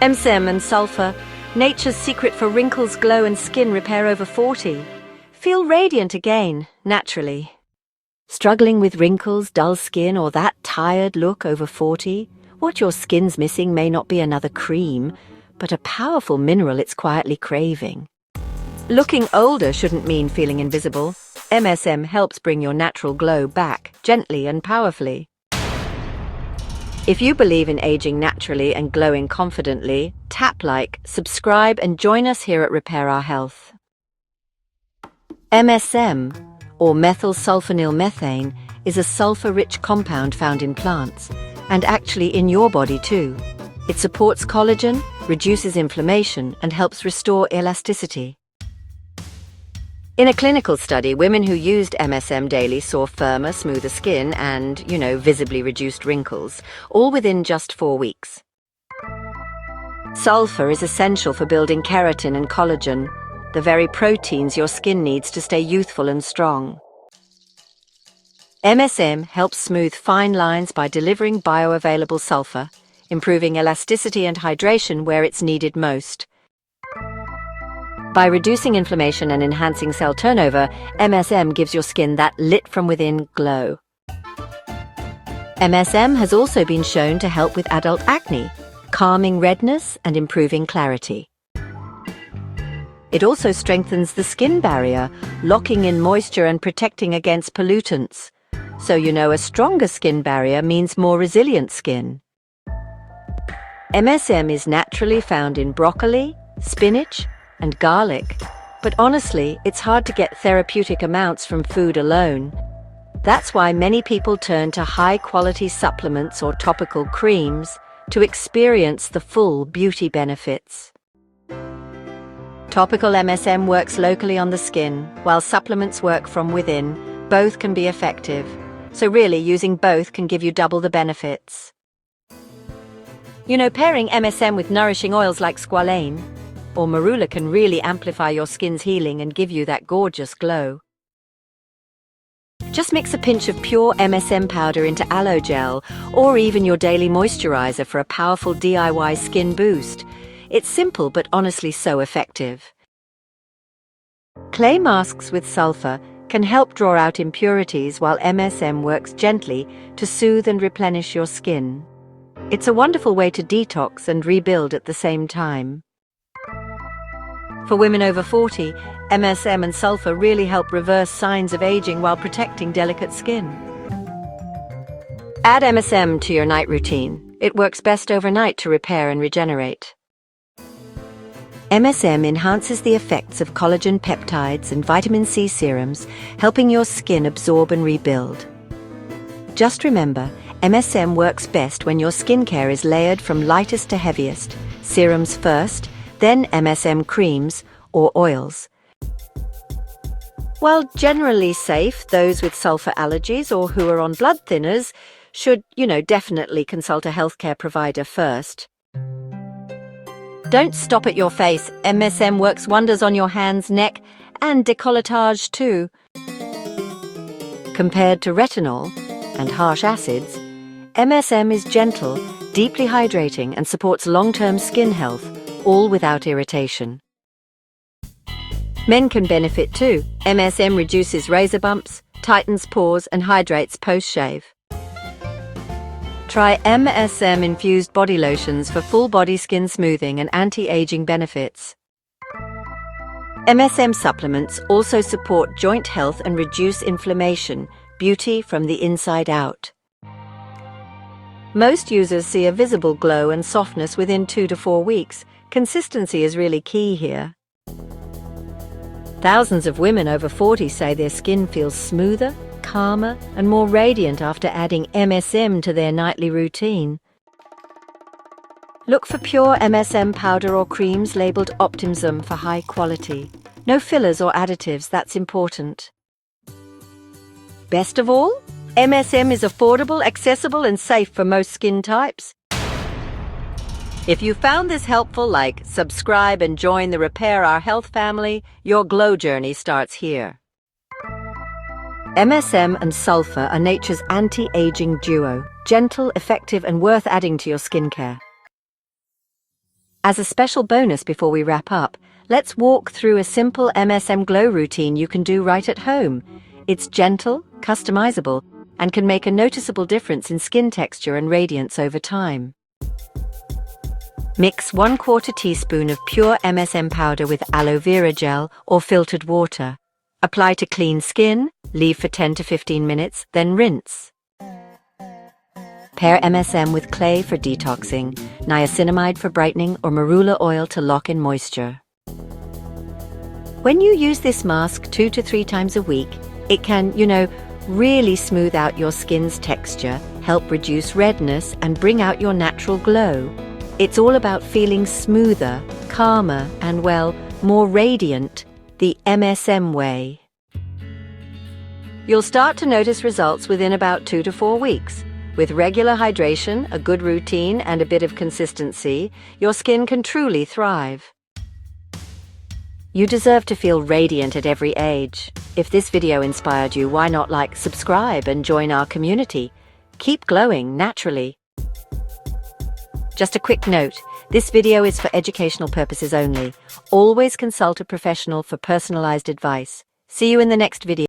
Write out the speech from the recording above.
MSM and Sulphur, nature's secret for wrinkles, glow and skin repair over 40. Feel radiant again, naturally. Struggling with wrinkles, dull skin or that tired look over 40? What your skin's missing may not be another cream, but a powerful mineral it's quietly craving. Looking older shouldn't mean feeling invisible. MSM helps bring your natural glow back, gently and powerfully. If you believe in aging naturally and glowing confidently, tap like, subscribe and join us here at Repair Our Health. MSM, or methyl sulfonyl methane, is a sulfur-rich compound found in plants, and actually in your body too. It supports collagen, reduces inflammation, and helps restore elasticity. In a clinical study, women who used MSM daily saw firmer, smoother skin and, visibly reduced wrinkles, all within just 4 weeks. Sulfur is essential for building keratin and collagen, the very proteins your skin needs to stay youthful and strong. MSM helps smooth fine lines by delivering bioavailable sulfur, improving elasticity and hydration where it's needed most. By reducing inflammation and enhancing cell turnover, MSM gives your skin that lit-from-within glow. MSM has also been shown to help with adult acne, calming redness and improving clarity. It also strengthens the skin barrier, locking in moisture and protecting against pollutants. So a stronger skin barrier means more resilient skin. MSM is naturally found in broccoli, spinach, and garlic, but honestly, it's hard to get therapeutic amounts from food alone. That's why many people turn to high-quality supplements or topical creams to experience the full beauty benefits. Topical MSM works locally on the skin, while supplements work from within. Both can be effective, so really using both can give you double the benefits. Pairing MSM with nourishing oils like squalane or marula can really amplify your skin's healing and give you that gorgeous glow. Just mix a pinch of pure MSM powder into aloe gel or even your daily moisturizer for a powerful DIY skin boost. It's simple but honestly so effective. Clay masks with sulfur can help draw out impurities while MSM works gently to soothe and replenish your skin. It's a wonderful way to detox and rebuild at the same time. For women over 40, MSM and Sulphur really help reverse signs of aging while protecting delicate skin. Add MSM to your night routine. It works best overnight to repair and regenerate. MSM enhances the effects of collagen peptides and vitamin C serums, helping your skin absorb and rebuild. Just remember, MSM works best when your skincare is layered from lightest to heaviest, serums first, then MSM creams or oils. While generally safe, those with sulfur allergies or who are on blood thinners should, definitely consult a healthcare provider first. Don't stop at your face. MSM works wonders on your hands, neck, and décolletage too. Compared to retinol and harsh acids, MSM is gentle, deeply hydrating, and supports long-term skin health, all without irritation. Men can benefit too. MSM reduces razor bumps, tightens pores, and hydrates post-shave. Try MSM-infused body lotions for full-body skin smoothing and anti-aging benefits. MSM supplements also support joint health and reduce inflammation, beauty from the inside out. Most users see a visible glow and softness within 2 to 4 weeks. Consistency is really key here. Thousands of women over 40 say their skin feels smoother, calmer, and more radiant after adding MSM to their nightly routine. Look for pure MSM powder or creams labeled Optimism for high quality. No fillers or additives, that's important. Best of all, MSM is affordable, accessible, and safe for most skin types. If you found this helpful, subscribe and join the Repair Our Health family. Your glow journey starts here. MSM and Sulphur are nature's anti-aging duo, gentle, effective, and worth adding to your skincare. As a special bonus before we wrap up, let's walk through a simple MSM glow routine you can do right at home. It's gentle, customizable, and can make a noticeable difference in skin texture and radiance over time. Mix 1/4 teaspoon of pure MSM powder with aloe vera gel or filtered water. Apply to clean skin, leave for 10 to 15 minutes, then rinse. Pair MSM with clay for detoxing, niacinamide for brightening, or marula oil to lock in moisture. When you use this mask 2 to 3 times a week, it can, really smooth out your skin's texture, help reduce redness, and bring out your natural glow. It's all about feeling smoother, calmer, and, more radiant, the MSM way. You'll start to notice results within about 2 to 4 weeks. With regular hydration, a good routine, and a bit of consistency, your skin can truly thrive. You deserve to feel radiant at every age. If this video inspired you, why not subscribe and join our community? Keep glowing naturally. Just a quick note, this video is for educational purposes only. Always consult a professional for personalized advice. See you in the next video.